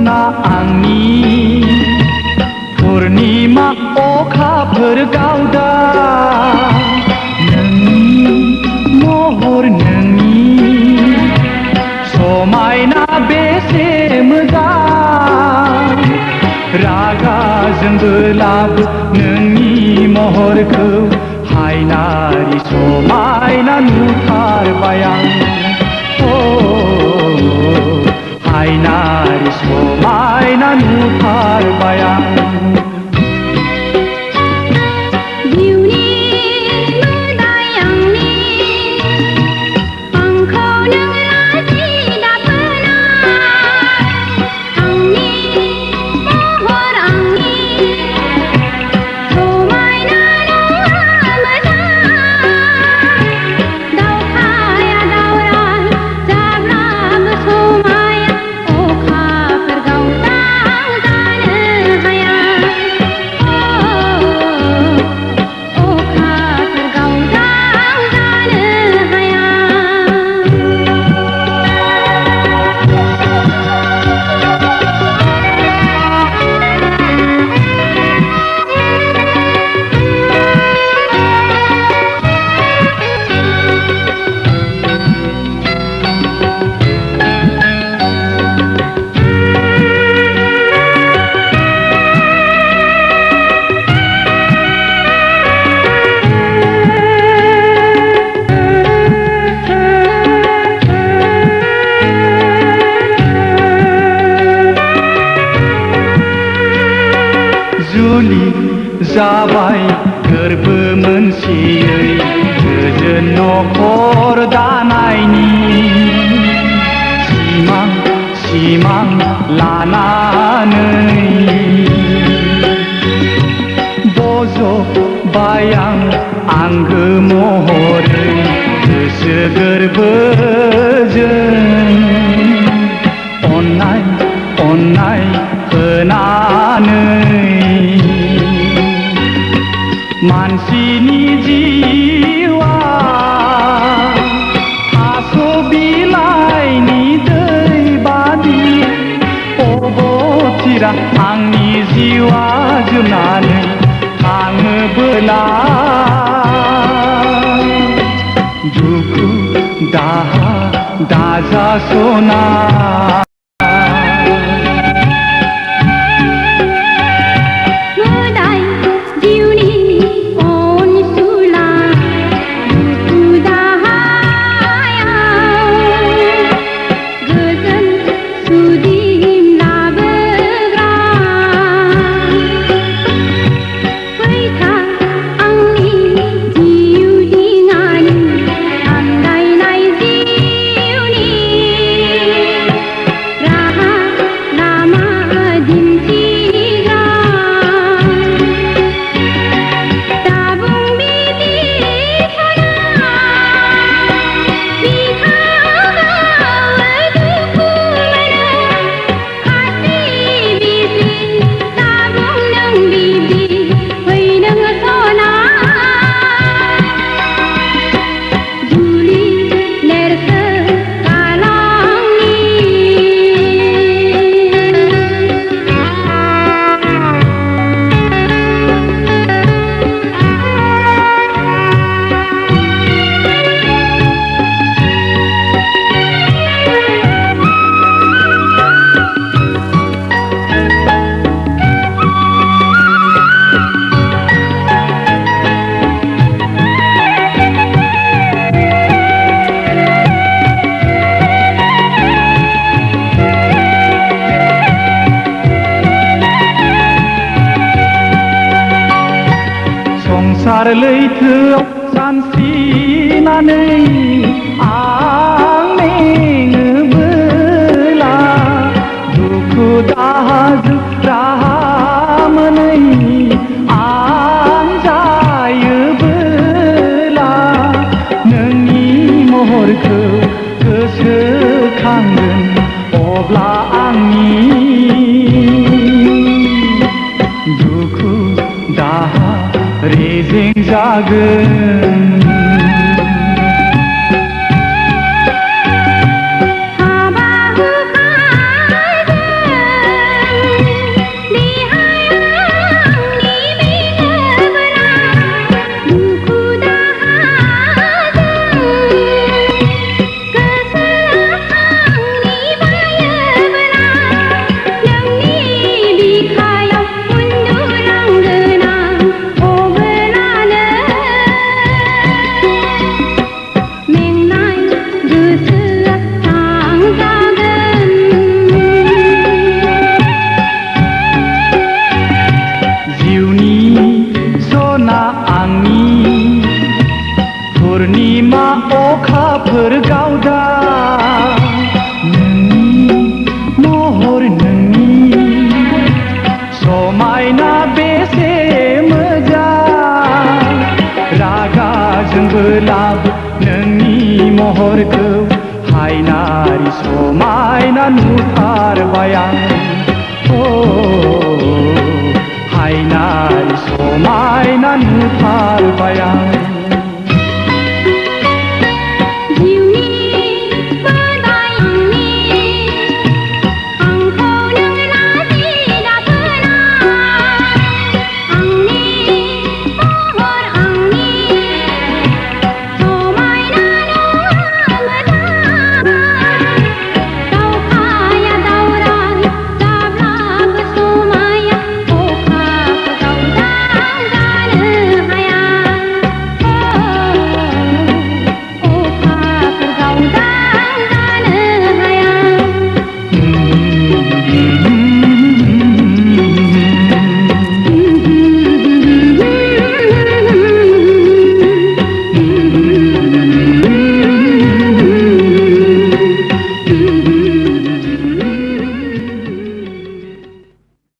सना आंनि पुर्निमा अखाफोर गावदा नोंनि महर नोंनि समायना बेसे मोजां रागा जोंबोलाबो नोंनि महरखौ हायनारि समायना नुथारबाय आं हायनारि समायना नुथारबाय आं जुलि जाबाय गोरबो मोनसेयै गोजोन नखर दानायनि सिमां लानानै बज'बाय आं आंगो महरै गोसो गोरबोजों अननाय होनानै मानसिनि जिउआ थास' बिलाइनि दै बादि अबथिरा आंनि जिउआ जोबनानै थाङोबोला दुखु दाहा दाजा सना संसार लैथोआव सानस्रिनानै आं मेङोबोला दुखु दाहाजों राहा मोनै आं जायोबोला नोंनि महरखौ गोसोखांगोन अब्ला आंनि दुखु दाहा रेजें जागोन महरखौ हायनारि समायना नुथारबाय आं